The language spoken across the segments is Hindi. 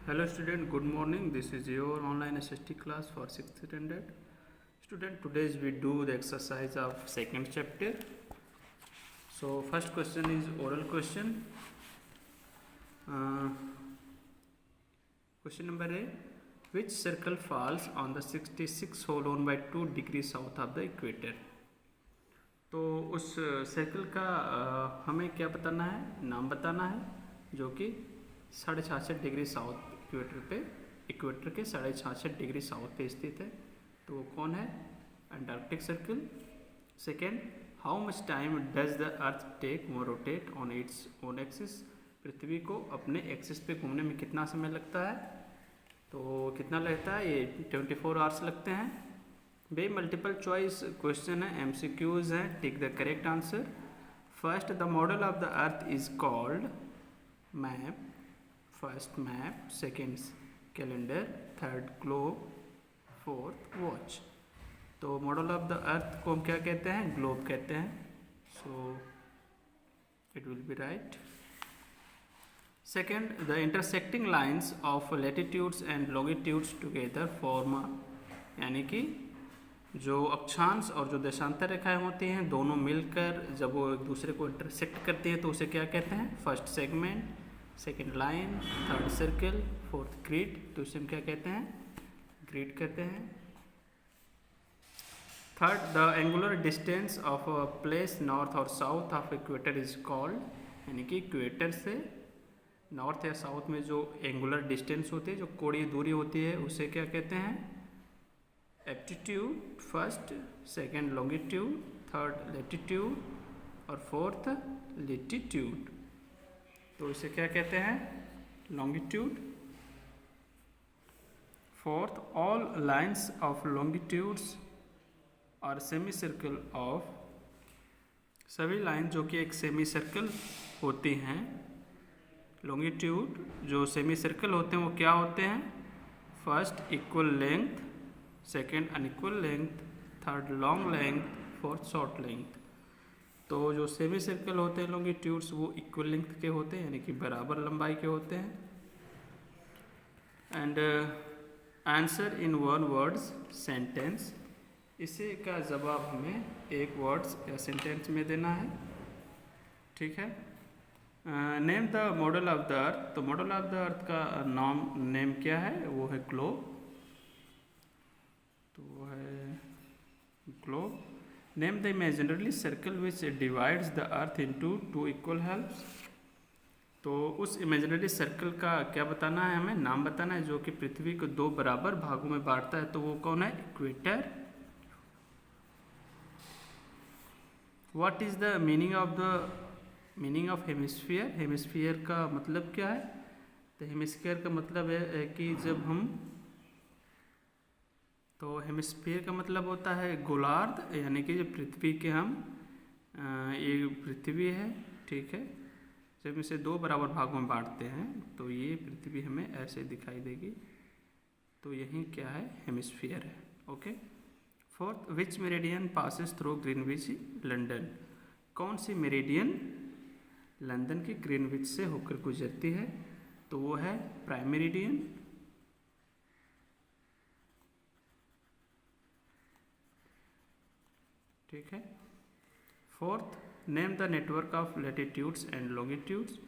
Hello student, good morning. This is your online SST class for 6th standard. Student, today we do the exercise of second chapter. So first question is oral question. Question number A. Which circle falls on the 66 whole 1 by 2 degrees south of the equator? तो उस सर्कल का हमें क्या बताना है, नाम बताना है, जो कि 66.5 डिग्री साउथ इक्वेटर के 66.5 डिग्री साउथ पे स्थित है। तो वो कौन है? Antarctic circle. Second, how much time does the earth take one rotate on its own axis? पृथ्वी को अपने एक्सिस पे घूमने में कितना समय लगता है? तो कितना लगता है? ये 24 आवर्स लगते हैं। बे मल्टीपल चॉइस क्वेश्चन है, MCQs हैं। Take the correct answer. First, the model of the earth is called map. First map, second calendar, third globe, fourth watch. तो मॉडल ऑफ द अर्थ को हम क्या कहते हैं? ग्लोब कहते हैं। So it will be right. Second, the intersecting lines of latitudes and longitudes together form, यानी कि जो अक्षांश और जो देशांतर रेखाएं होती हैं दोनों मिलकर जब वो एक दूसरे को इंटरसेक्ट करती हैं तो उसे क्या कहते हैं? First segment, second line, third circle, fourth grid. तो इसे हम क्या कहते हैं? ग्रिड कहते हैं। Third, the angular distance of a place north और south of equator is called, यानी कि इक्वेटर से नॉर्थ या साउथ में जो एंगुलर डिस्टेंस होती है, जो कोणीय दूरी होती है, उसे क्या कहते हैं? Aptitude. First, second longitude, third latitude और फोर्थ लैटिट्यूड। तो इसे क्या कहते हैं? Longitude. Fourth, all lines of longitudes और सेमी सर्कल ऑफ, सभी लाइन जो कि एक सेमी सर्कल होती हैं। लॉन्गिट्यूड जो सेमी सर्कल होते हैं वो क्या होते हैं? First equal length, second unequal length, third long length, fourth short length. तो जो सेमी सर्कल होते हैं लॉन्गिट्यूड्स वो इक्वल लेंथ के होते हैं, यानी कि बराबर लंबाई के होते हैं। And answer in one words sentence, इसे का जवाब हमें एक वर्ड्स या सेंटेंस में देना है। ठीक है। Name the model of the अर्थ। तो मॉडल ऑफ द अर्थ का नेम क्या है? वो है ग्लोब। तो वो है globe. Name the imaginary circle which divides the earth into two equal halves. तो उस इमेजिनरी सर्कल का क्या बताना है? हमें नाम बताना है, जो कि पृथ्वी को दो बराबर भागों में बांटता है। तो वो कौन है? Equator. What is the meaning of hemisphere? Hemisphere का मतलब क्या है? तो हेमिस्फीयर का मतलब है कि जब हम, तो हेमिस्फीयर का मतलब होता है गोलार्ध, यानी कि जो पृथ्वी के हम, ये पृथ्वी है, ठीक है, जब इसे दो बराबर भागों में बांटते हैं तो ये पृथ्वी हमें ऐसे दिखाई देगी। तो यही क्या है? हेमिस्फीयर है। Okay. Fourth, which meridian passes through Greenwich London? कौन सी मेरिडियन लंदन के ग्रीनविच से होकर गुजरती है? तो वो है प्राइम मेरिडियन। ठीक है। Fourth, name the network of latitudes and longitudes.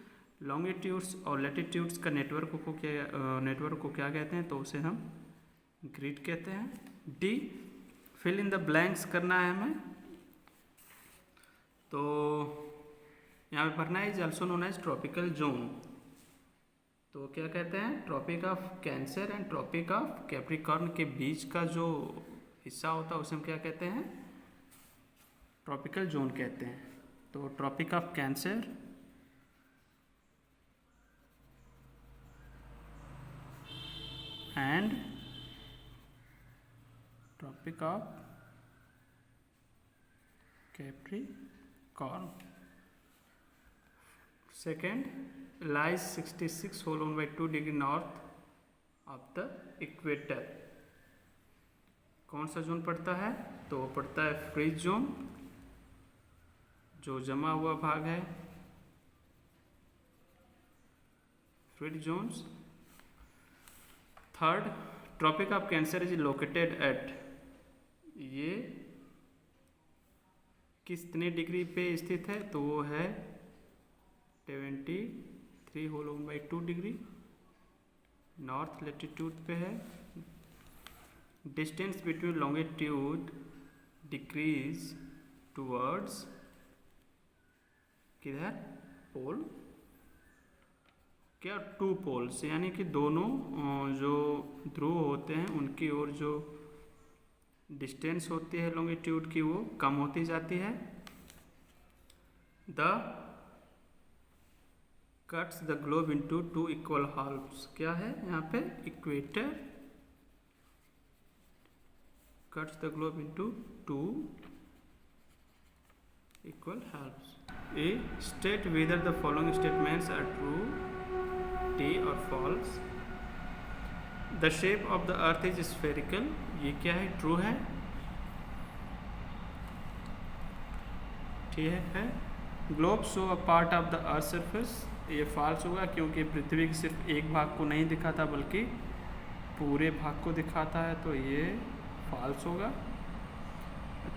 Longitudes और लैटिट्यूड्स का नेटवर्क को क्या कहते हैं? तो उसे हम ग्रिड कहते हैं। D, fill in the blanks करना है हमें। तो यहाँ पे पढ़ना है is also known as tropical zone. तो क्या कहते हैं? Tropic of Cancer and Tropic of Capricorn के बीच का जो हिस्सा होता है उसे हम क्या कहते हैं? ट्रॉपिकल जोन कहते हैं। तो Tropic of Cancer and Tropic of Capricorn. Second, lies 66 whole 1 by 2 degree north of the equator. कौन सा जोन पड़ता है? तो वो पड़ता है फ्रीज जोन, जो जमा हुआ भाग है, freeze zones. Third, Tropic of Cancer is located at, ये कितने डिग्री पे स्थित है? तो वो है 73 whole one by 2 degree north latitude पे है। Distance between longitude decreases towards किधर? पोल, क्या? 2 पोल्स, यानी कि दोनों जो ध्रुव होते हैं उनकी ओर जो डिस्टेंस होती है लॉन्गिट्यूड की वो कम होती जाती है। The cuts the globe into 2 equal halves, क्या है यहाँ पे? Equator cuts the globe into 2 equal halves. A state whether the following statements are true, T और false। The shape of the earth is spherical, ये क्या है? ट्रू है, ठीक है। Globe show a part of the earth surface, ये फॉल्स होगा क्योंकि पृथ्वी के सिर्फ एक भाग को नहीं दिखाता बल्कि पूरे भाग को दिखाता है, तो ये फॉल्स होगा।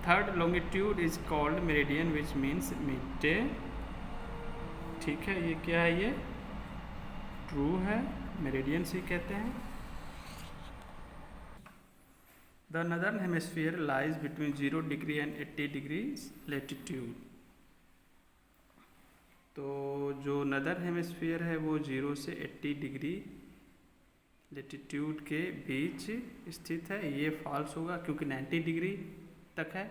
Third, longitude is called meridian which means mid day, ठीक है, ये क्या है? ये ट्रू है, मेरिडियन से कहते हैं। The northern hemisphere lies between 0 degree and 80 degree latitude, तो जो नदर्न हेमिस्फीयर है वो 0 से 80 डिग्री लेटीट्यूड के बीच स्थित है, ये फॉल्स होगा क्योंकि 90 डिग्री तक है।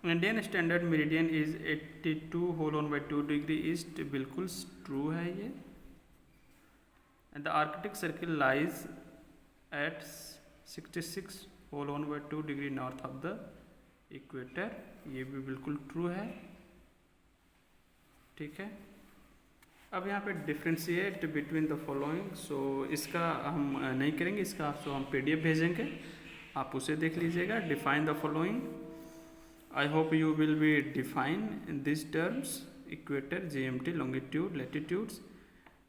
Indian Standard Meridian is 82 whole one by 2 degree east, बिल्कुल ट्रू है ये। The Arctic Circle lies at 66 whole one by 2 degree north of the equator, ये भी बिल्कुल ट्रू है, ठीक है। अब यहाँ पे डिफ्रेंशिएट बिटवीन द फॉलोइंग, सो इसका हम नहीं करेंगे, इसका आपको हम PDF भेजेंगे, आप उसे देख लीजिएगा। Define the following, I hope you will be define in these terms: equator, GMT, longitude, latitudes.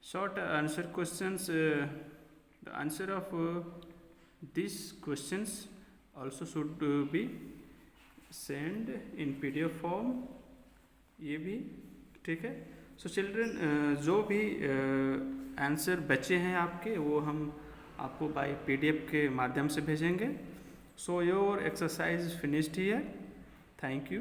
Short answer questions. The answer of these questions also should be sent in PDF form. ये भी ठीक है। So children, जो भी आंसर बचे हैं आपके वो हम आपको by PDF के माध्यम से भेजेंगे। So your exercise is finished here. Thank you.